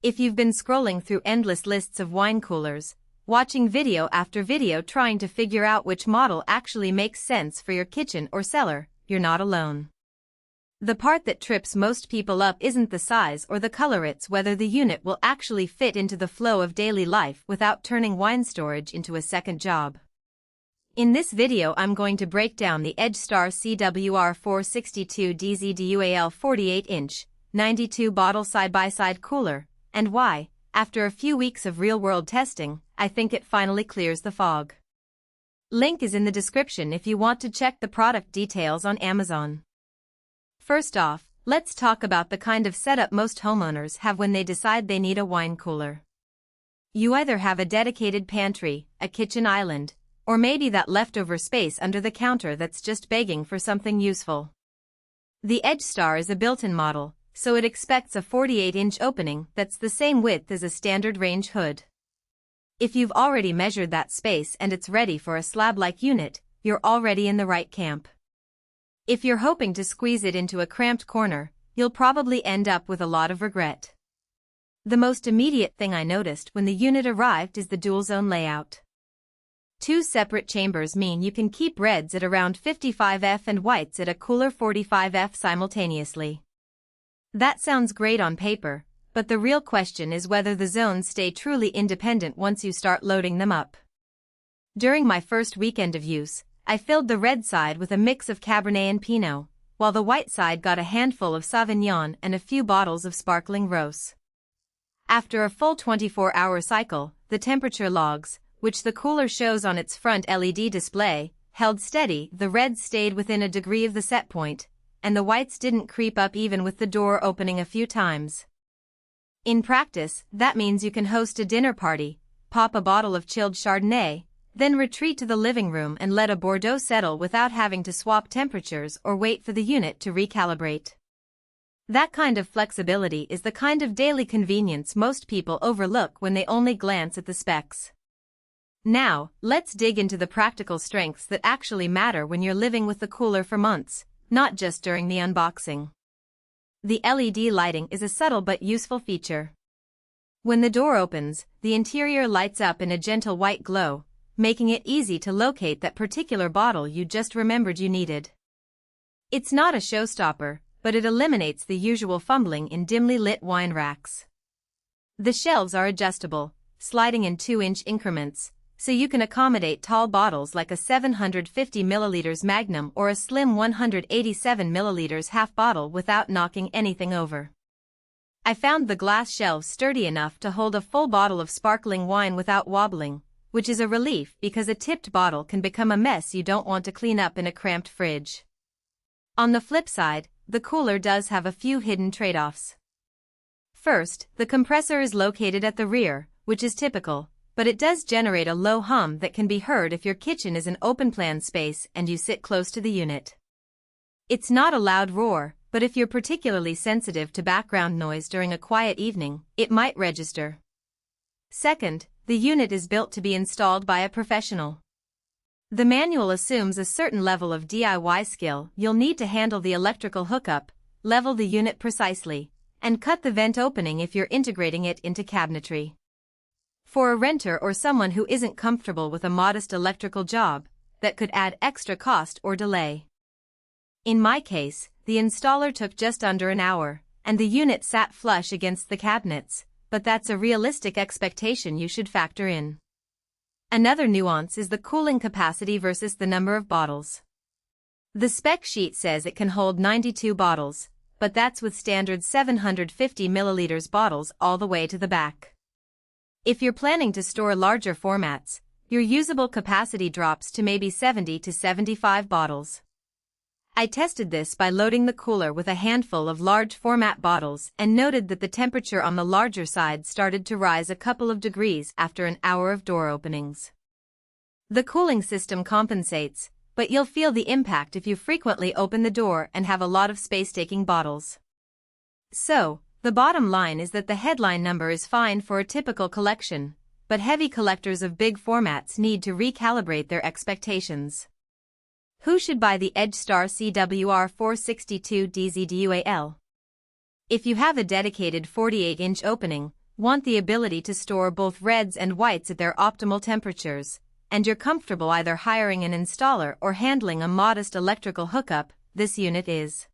If you've been scrolling through endless lists of wine coolers, watching video after video trying to figure out which model actually makes sense for your kitchen or cellar, you're not alone. The part that trips most people up isn't the size or the color, it's whether the unit will actually fit into the flow of daily life without turning wine storage into a second job. In this video I'm going to break down the EdgeStar CWR462DZDUAL 48-inch, 92-bottle side-by-side cooler, and why, after a few weeks of real-world testing, I think it finally clears the fog. Link is in the description if you want to check the product details on Amazon. First off, let's talk about the kind of setup most homeowners have when they decide they need a wine cooler. You either have a dedicated pantry, a kitchen island, or maybe that leftover space under the counter that's just begging for something useful. The EdgeStar is a built-in model, so it expects a 48-inch opening that's the same width as a standard range hood. If you've already measured that space and it's ready for a slab-like unit, you're already in the right camp. If you're hoping to squeeze it into a cramped corner, you'll probably end up with a lot of regret. The most immediate thing I noticed when the unit arrived is the dual-zone layout. Two separate chambers mean you can keep reds at around 55°F and whites at a cooler 45°F simultaneously. That sounds great on paper, but the real question is whether the zones stay truly independent once you start loading them up. During my first weekend of use, I filled the red side with a mix of Cabernet and Pinot, while the white side got a handful of Sauvignon and a few bottles of sparkling Rose. After a full 24-hour cycle, the temperature logs, which the cooler shows on its front LED display, held steady. The reds stayed within a degree of the set point, and the whites didn't creep up even with the door opening a few times. In practice, that means you can host a dinner party, pop a bottle of chilled Chardonnay, then retreat to the living room and let a Bordeaux settle without having to swap temperatures or wait for the unit to recalibrate. That kind of flexibility is the kind of daily convenience most people overlook when they only glance at the specs. Now, let's dig into the practical strengths that actually matter when you're living with the cooler for months, not just during the unboxing. The LED lighting is a subtle but useful feature. When the door opens, the interior lights up in a gentle white glow, making it easy to locate that particular bottle you just remembered you needed. It's not a showstopper, but it eliminates the usual fumbling in dimly lit wine racks. The shelves are adjustable, sliding in 2-inch increments, so you can accommodate tall bottles like a 750 ml Magnum or a slim 187 ml half bottle without knocking anything over. I found the glass shelves sturdy enough to hold a full bottle of sparkling wine without wobbling, which is a relief because a tipped bottle can become a mess you don't want to clean up in a cramped fridge. On the flip side, the cooler does have a few hidden trade-offs. First, the compressor is located at the rear, which is typical, but it does generate a low hum that can be heard if your kitchen is an open-plan space and you sit close to the unit. It's not a loud roar, but if you're particularly sensitive to background noise during a quiet evening, it might register. Second, the unit is built to be installed by a professional. The manual assumes a certain level of DIY skill. You'll need to handle the electrical hookup, level the unit precisely, and cut the vent opening if you're integrating it into cabinetry. For a renter or someone who isn't comfortable with a modest electrical job, that could add extra cost or delay. In my case, the installer took just under an hour, and the unit sat flush against the cabinets, but that's a realistic expectation you should factor in. Another nuance is the cooling capacity versus the number of bottles. The spec sheet says it can hold 92 bottles, but that's with standard 750 ml bottles all the way to the back. If you're planning to store larger formats, your usable capacity drops to maybe 70 to 75 bottles. I tested this by loading the cooler with a handful of large format bottles and noted that the temperature on the larger side started to rise a couple of degrees after an hour of door openings. The cooling system compensates, but you'll feel the impact if you frequently open the door and have a lot of space-taking bottles. So, the bottom line is that the headline number is fine for a typical collection, but heavy collectors of big formats need to recalibrate their expectations. Who should buy the EdgeStar CWR462DZDUAL? If you have a dedicated 48-inch opening, Want the ability to store both reds and whites at their optimal temperatures, and you're comfortable either hiring an installer or handling a modest electrical hookup, this unit is.